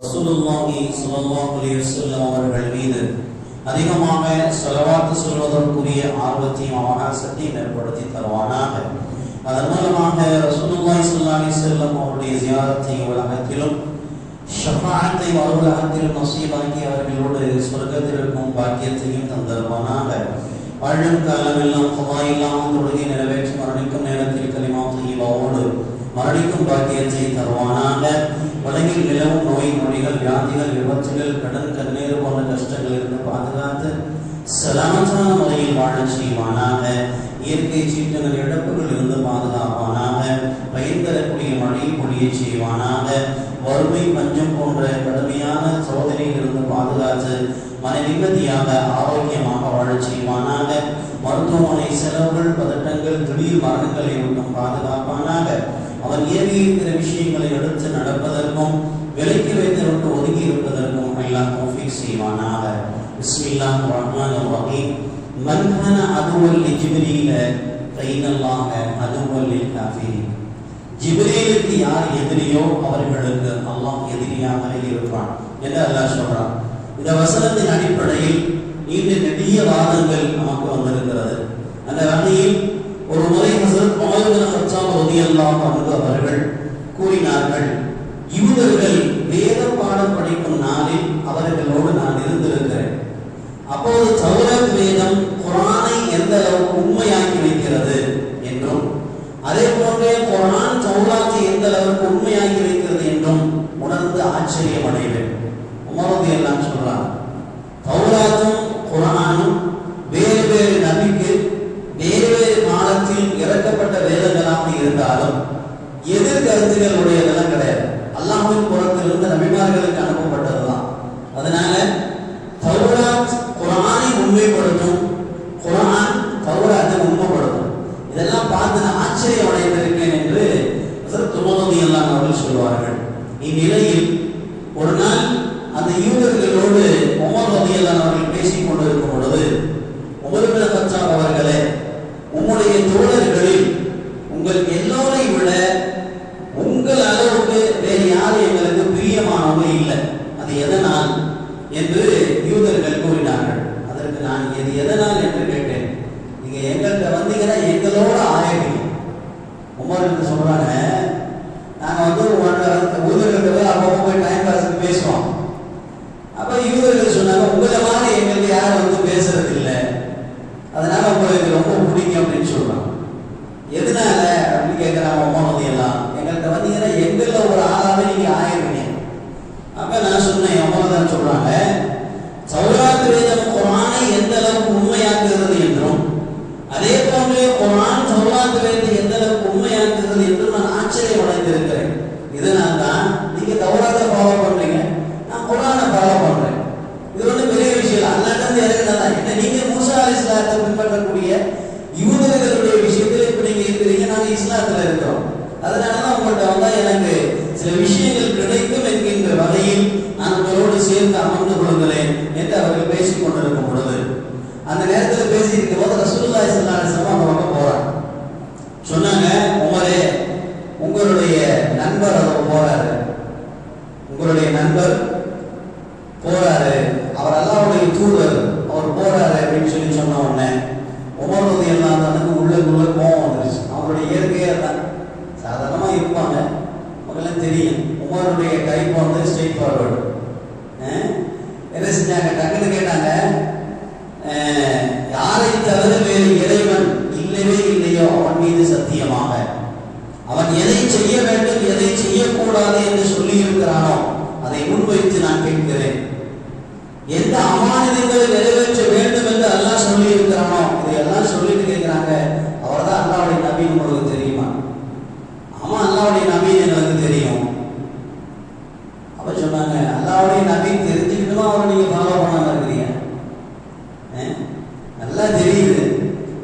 ரசூலுல்லாஹி ஸல்லல்லாஹு அலைஹி வஸல்லம் அவர்கள் மீது அதிகமாக ஸலவாத் சொல்வதற்குரிய ஆர்வத்தையும் அவகாசத்தையும் ஏற்படுத்தி தருவானாக. அதன் மூலமாக ரசூலுல்லாஹி ஸல்லல்லாஹு அலைஹி வஸல்லம் அவருடைய ஜியாரத்தை உலகத்திலும் ஷஃபாஅத்தை உலகத்திலும் நசீபாக்கி அவர்களோடு சொர்க்கத்தில் இருக்கும் பாக்கியத்தையும் தந்தருவானாக. வாழும் காலமெல்லாம் கதா இல்லாமல் தொழுகை நிறைவேற்றி மரணிக்கும் நேரத்தில் கலிமா தய்யிபாவோடு மரணிக்கும் பாக்கியத்தை தருவானாக. உலகில் நிலவும் நோய் நொடிகள் வியாதிகள் விபத்துகள் கடன் கண்ணீர் போன்ற கஷ்டங்கள் இருந்து பாதுகாத்து சலாமத்தான முறையில் வாழ செய்வானாக. இயற்கை சீற்றங்கள் இழப்புகள் இருந்து பாதுகாப்பானாக. பயிர் தரக்கூடிய மழை பொழியை செய்வானாக. வறுமை பஞ்சம் போன்ற கடுமையான சோதனையில் இருந்து பாதுகாத்து மன நிம்மதியாக ஆரோக்கியமாக வாழ செய்வானாக. மருத்துவமனை செலவுகள் பதட்டங்கள் திடீர் மரணங்களை விட்டும் பாதுகாப்பானாக. அவன் ஏவி இருக்கிற விஷயங்களை எடுத்து நடப்பதற்கும் விலக்கி வைத்து ஒதுங்கி இருப்பதற்கும் எல்லாம் தௌஃபீக் செய்வானாக. பிஸ்மில்லாஹிர் ரஹ்மானிர் ரஹீம். மன் கான அதுவல் லிஜிப்ரீல ஃபைனல்லாஹ அதுவல் லில்காஃபிரீன். ஜிப்ரீலுக்கு யார் எதிரியோ அவர்களுக்கு அல்லாஹ் எதிரியாக இருப்பான் என்று அல்லாஹ் சொல்றான். இந்த வசனத்தின் அடிப்படையில் நீண்ட நெடிய வாதங்கள் நமக்கு வந்திருக்கிறது. அந்த வகையில் ஒரு முறை ஹஸரத் உமர் இப்னு கத்தாப் ரலியல்லாஹு அன்ஹு அவர்கள் கூறினார்கள், யூதர்கள் வேத பாடம் படிக்கும் நாளில் அவர்களோடு நான் இருந்திருக்கிறேன். அப்போது தௌராத் வேதம் குர்ஆனை எந்த அளவுக்கு உண்மையாக்கி வைக்கிறது என்றும் அதே போன்றே குர்ஆன் தௌராத்தை எந்த அளவுக்கு உண்மையாக்கி வைக்கிறது என்றும் உணர்ந்து ஆச்சரியம் அடைவேன். உமர் ரலியல்லாஹு அன்ஹு சொல்றாங்க, தௌராத்தும் குர்ஆனும் வேறு வேறு நபிக்கு வேறு வேறு காலத்தில் இறக்கப்பட்ட வேதங்களாக இருந்தாலும் எதிர்கருத்துகள் உடையதெல்லாம் கிடையாது. அல்லாஹ்வின் புறத்திலிருந்து நபிமார்களுக்கு அனுப்பப்பட்டதுதான். அதனால தௌராத் குர்ஆனை உண்மைப்படுத்தும், குர்ஆன் தௌராத்தை உண்மைப்படுத்தும். இதெல்லாம் பார்த்து நான் ஆச்சரியம் அடைந்திருக்கேன் என்று ஹஸரத் உமர் ரலியல்லாஹு அன்ஹு அவர்கள் சொல்வார்கள். இந்நிலையில் ஒரு நாள் அந்த யூதர்களோடு உமர் ரலியல்லாஹு அன்ஹு அவர்கள் பேசிக் கொண்டிருக்கும் பொழுது, உமர் இப்னு கத்தாப் அவர்களே, உம்முடைய தோழர்களில் உங்கள் எல்லோரை விட உங்கள் அளவுக்கு வேறு யாரும் எங்களுக்கு பிரியமானவங்க இல்லை. அது எதனால் என்று யூதர்கள் கூறினார்கள். அதற்கு நான் இது எதனால் என்று கேட்டேன். நீங்க எங்கள்கிட்ட வந்தீங்கன்னா எங்களோட ஆயிடுங்க. உமர் என்று சொல்றாங்க, நாங்க யூதர்கள் அப்போ போய் டைம் பாஸ்க்கு பேசுவோம். அப்ப யூதர்கள் சொன்னாங்க, உங்களை மாதிரி எங்களுக்கு யாரும் பேசுறது இல்லை, அதனால உங்களுக்கு ரொம்ப பிடிக்கும் அப்படின்னு சொல்றாங்க. எதனால அப்படின்னு கேட்கிறாங்க உமர் ரலியல்லாஹு அன்ஹு. எங்கள்கிட்ட வந்தீங்கன்னா எங்கள ஒரு ஆளாவே நீங்க ஆயிடுவீங்க. அப்ப நான் சொன்னேன், உமர் தான் சொல்றாங்க, தௌராத் வேதம் குர்ஆனை எந்த அளவுக்கு உண்மையாக்குகிறது என்றும் அதே போன்று குர்ஆன் தௌராத் வேதத்தை எந்த அளவுக்கு உண்மையாக்குகிறது என்றும் நான் ஆச்சரியம் அடைந்திருக்கிறேன். இதனால் தான் நீங்க தௌராத்தை ஃபாலோ பண்றீங்க, நான் குர்ஆனை ஃபாலோ பண்றேன். இது ஒன்றும் பெரிய விஷயம். அல்லாஹ்விடம் இறங்கினதா என்ன? நீங்க மூசா அலைஹிஸ்ஸலாத்தை பின்பற்றக்கூடிய யூதர்களுடைய விஷயத்தில் இப்ப நீங்க இருக்கிறீங்க, நாங்க இஸ்லாத்துல இருக்கிறோம். அதனாலதான் உங்கள்கிட்ட வந்தா எனக்கு சில விஷயங்கள் கிடைக்கும் என்கின்ற வகையில் நான் உங்களோடு சேர்ந்து அமர்ந்து கொள்கிறேன் என்று அவர்கள் பேசிக் கொண்டிருக்கும் பொழுது, அந்த நேரத்தில் பேசியிருக்கும் போது ரசூலுல்லாஹி ஸல்லல்லாஹு அலைஹி வஸல்லம் அந்த பக்கம் போறாங்க. சொன்னாங்க, உமரே, உங்களுடைய நண்பர் அவர் போறாரு, உங்களுடைய நண்பர் போறாரு, அவர் அல்லாஹ்வுடைய தூதர், அவர் போறாரு அப்படின்னு சொல்லி சொன்ன உடனே உமர் ரலியல்லாஹு அன்ஹு உள்ளுக்குள்ள கோபம் வந்துருச்சு. அவருடைய இயற்கையா தான் சாதாரணமா இருப்பாங்க, உங்களுக்கு தெரியும். உமருடைய டைப் வந்து ஸ்ட்ரெயிட் ஃபார்வர்டு. என்ன செஞ்சாங்க, டக்குன்னு கேட்டாங்க, யாரை தவிர வேறு இறைவன் இல்லவே இல்லையோ அவன் மீது சத்தியமாக அவன் எதை செய்ய வேண்டும் எதை செய்யக்கூடாது என்று சொல்லி இருக்கிறானோ அதை முன்வைத்து நான் கேட்கிறேன். எந்த அமானிதங்களை நிறைவேற்ற வேண்டும் என்று அல்லாஹ் சொல்லி இருக்கிறானோ இதையெல்லாம் சொல்லிட்டு கேட்கிறாங்க, அவர் தான் அல்லாஹ்வுடைய நபி, உங்களுக்கு தெரியுமா? ஆமா, அல்லாஹ்வுடைய நபி எனக்கு தெரியும். அப்ப சொன்னாங்க, அல்லாஹ்வுடைய நபி தெரிஞ்சுக்கிட்டுமா அவரை நீங்க ஃபாலோ பண்ணாம இருக்கிறீங்க? நல்லா தெரியுது.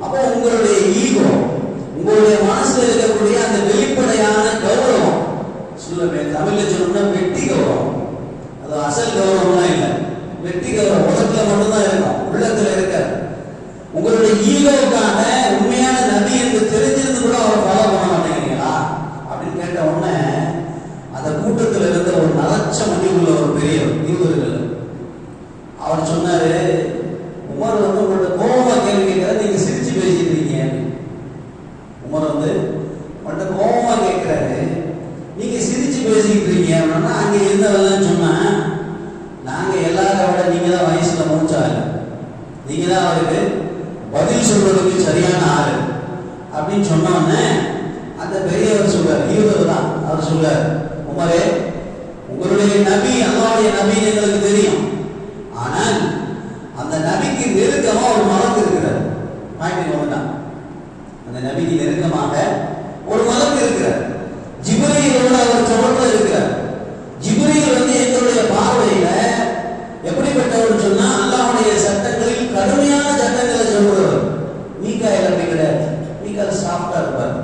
அப்போ உங்களுடைய ஈகோ, உங்களுடைய மனசுல இருக்கக்கூடிய அந்த வெளிப்படையான கௌரவம், சொல்ல தமிழ்ல சொல்லணும்னா வெட்டி கௌரவம், அது அசல் கௌரவம்லாம் இல்லை, வெட்டி கௌரவம் உலகத்துல மட்டும்தான் இருக்கும், உள்ளத்துல இருக்காது. உங்களுடைய ஈகோவுக்கான உண்மையான நபி என்று தெரிஞ்சிருந்து கூட அவரை ஃபாலோ பண்ண மாட்டேங்கிறீங்களா அப்படின்னு கேட்ட உடனே அந்த கூட்டத்தில் இருந்த ஒரு நலச்ச மணி உள்ள ஒரு அவர் சொன்னாரு, உமர் வந்து உங்கள்ட்ட கோபமா கேள்வி கேட்கிறாரு, நீங்க சிரிச்சு பேசிட்டு இருக்கீங்க. உமர் வந்து உங்கள்ட்ட கோபமா கேட்கிறாரு, நீங்க சிரிச்சு பேசிக்கிட்டு இருக்கீங்க அப்படின்னா அங்க இருந்தவெல்லாம் சொன்னா, நாங்க எல்லாரை விட நீங்க தான் வயசுல மூச்சாரு, நீங்க தான் அவருக்கு பதில் சொல்றதுக்கு சரியான ஆளு அப்படின்னு சொன்னோன்னே அந்த பெரியவர் சொல்றாரு, யூதர் தான், அவர் சொல்றாரு, உமரே உங்களுடைய நபி அல்லாஹ்வுடைய நபின்னு எங்களுக்கு தெரியும், ஆனால் அந்த நபிக்கு நெருக்கமா ஒரு மலக்கு இருக்கிறார். பாயிண்ட் வந்துட்டான். அந்த நபிக்கு நெருக்கமாக ஒரு மலக்கு இருக்கிறார். ஜிப்ரீலோட அவர் தொடர்புல இருக்கிறார். ஜிப்ரீல் வந்து எங்களுடைய பார்வையில எப்படிப்பட்டவர் சொன்னா, அல்லாஹ்வுடைய சட்டங்களில் கடுமையான சட்டங்களை சொல்றவர். மீகாயில் அப்படி கிடையாது. மீகாயில் சாஃப்டா இருப்பார்.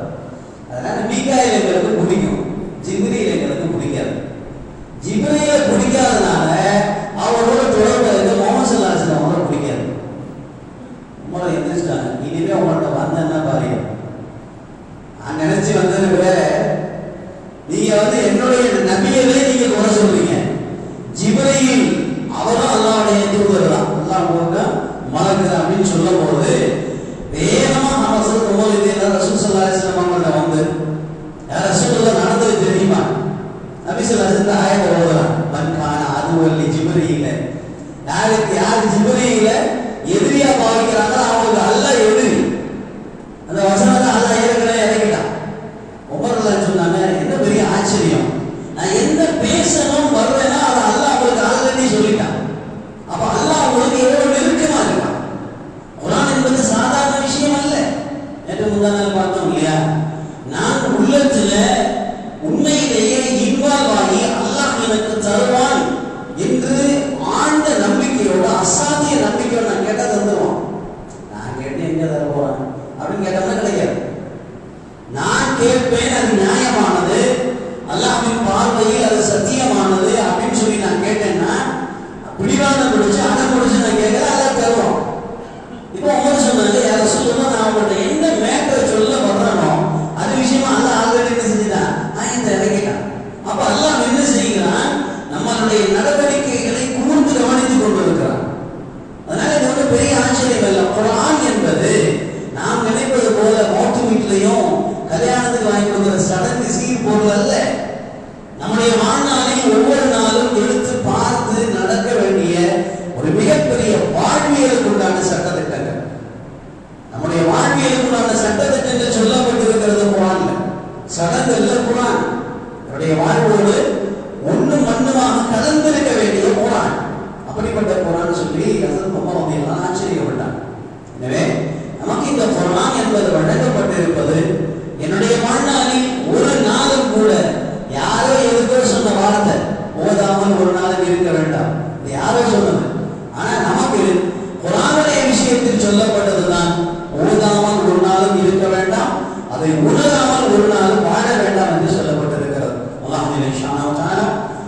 அதனால மீகாயில் எங்களுக்கு பிடிக்கும், ஜிப்ரீல் எங்களுக்கு பிடிக்காது. ஜிப்ரீல பிடிக்காதனால அவரோட தொடர்பு இருக்க முஹம்மது ஸல்லல்லாஹு அலைஹி வஸல்லம் அவரை பிடிக்காது. உமரை எந்திரிச்சிட்டாங்க, இனிமே உங்கள்கிட்ட வந்தேன்னா பாருங்க, நான் நினைச்சு வந்தது வேற, நீங்க வந்து என்னுடைய நபியவே நீங்க குறை சொல்றீங்க. ஜிப்ரீல் அவரும் அல்லாஹ்வுடைய தூதர் தான், அல்லாஹ் மலக்கு அப்படின்னு சொல்லும் போது வேகமா நம்ம சொல்லும் போது ரசூல் ஸல்லல்லாஹு அலைஹி வஸல்லம் அவங்கள்ட்ட வந்து, ரசூலுல்லாஹ் நடந்தது தெரியுமா? நபி ஸல்லல்லாஹு அலைஹி வஸல்லம் ஆயத்தை ஓதுறான், மன்கான அதுவல்லி ஜிப்ரீல, யாருக்கு யார் ஜிப்ரீல எதிரியா பாவிக்கிறாங்களோ அவங்களுக்கு அல்லாஹ் எதிரி. அந்த வசனத்தை அல்லாஹ் ஏற்கனவே இறக்கிட்டான். உமர் சொன்னாங்க, என்ன பெரிய ஆச்சரியம், நான் என்ன பேசணும் வருவேன்னா அதை அல்லாஹ் உங்களுக்கு ஆல்ரெடி சொல்லிட்டான். அப்ப அல்லாஹ் உங்களுக்கு எவ்வளவு நெருக்கமா இருக்கான். குர்ஆன் என்பது சாதாரண விஷயம் அல்ல. நேற்று முந்தாநாள் பார்த்தோம் இல்லையா, நான் உள்ளத்துல உண்மையிலேயே இன்வால்வ் ஆகி அல்லாஹ் எனக்கு தருவான் என்று ஆழ்ந்த நம்பிக்கையோட அசாத்திய நம்பிக்கையோட நான் கேட்டா தந்துருவான். நான் கேட்டு எங்க தர போறேன் அப்படின்னு கேட்டோம்னா கிடைக்காது. நான் கேட்பேன், அது நியாயமானது, அல்லாஹ்வின் பார்வையில் அது சத்தியமானது அப்படின்னு சொல்லி நான் கேட்டேன்னா பிடிவாதம் பிடிச்சு அடம் பிடிச்சு நான் கேட்கிறேன், அல்லாஹ் தருவான். இப்போ உமர் சொன்னாங்க, யார சொல்லுவோம், நான் உங்கள்கிட்ட எந்த மேட்டரை சொல்ல வர்றனோ அது விஷயமா அல்லாஹ் ஆல்ரெடி என்ன செஞ்சுட்டான், ஆயத்தை இறக்கிட்டான். அப்ப அல்லாஹ் என்ன செய்கிறான், நம்மளுடைய நடவடிக்கைகளை கூர்ந்து கவனித்துக் கொண்டிருக்கிறான். அதனால இது வந்து பெரிய ஆச்சரியம் இல்லை. குர்ஆன் என்பது நாம் நினைப்பது போல மோட்டு வீட்டிலையும் கல்யாணத்துக்கு வாங்கி கொடுக்கிற சடங்கு சீர் பொருள் அல்ல. நம்முடைய வாழ்நாளில் ஒவ்வொரு நாளும் எடுத்து பார்த்து நடக்க வேண்டிய ஒரு மிகப்பெரிய வாழ்வியலுக்கு உண்டான சட்டத்திட்டங்கள். நம்முடைய வாழ்வியலுக்கு உண்டான சட்டத்திட்டங்கள் சொல்லப்பட்டிருக்கிறது குர்ஆன்ல, சடங்கல்ல குர்ஆன். நம்முடைய வாழ்வோடு ஒண்ணும் மண்ணுமாக கலந்திருக்க வேண்டிய குர்ஆன். அப்படிப்பட்ட குர்ஆன் சொல்லி ஹஸரத் உமர் ரலியல்லாஹு அன்ஹு ஆச்சரியப்பட்டார். எனவே நமக்கு இந்த குர்ஆன் என்பது வழங்கப்பட்டிருப்பது என்னுடைய வாழ்நாளில் ஒரு நாளும் கூட யாரோ எதுக்கோ சொன்ன வார்த்தை, ஓதாமல் ஒரு நாளும் இருக்க வேண்டாம், இது யாரோ சொன்னது. ஆனா நமக்கு குர்ஆனுடைய விஷயத்தில் சொல்லப்பட்டதுதான், ஓதாமல் ஒரு நாளும் இருக்க வேண்டாம், அதை உணராமல் ஒரு நாளும் வாழ வேண்டாம் என்று சொல்லப்பட்டிருக்கிறது. அல்லாஹ் ஜல்ல ஷானஹு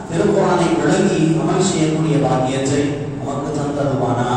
திருக்குர்ஆனை விளங்கி அமல் செய்யக்கூடிய பாக்கியத்தை நமக்கு தந்தருவானா.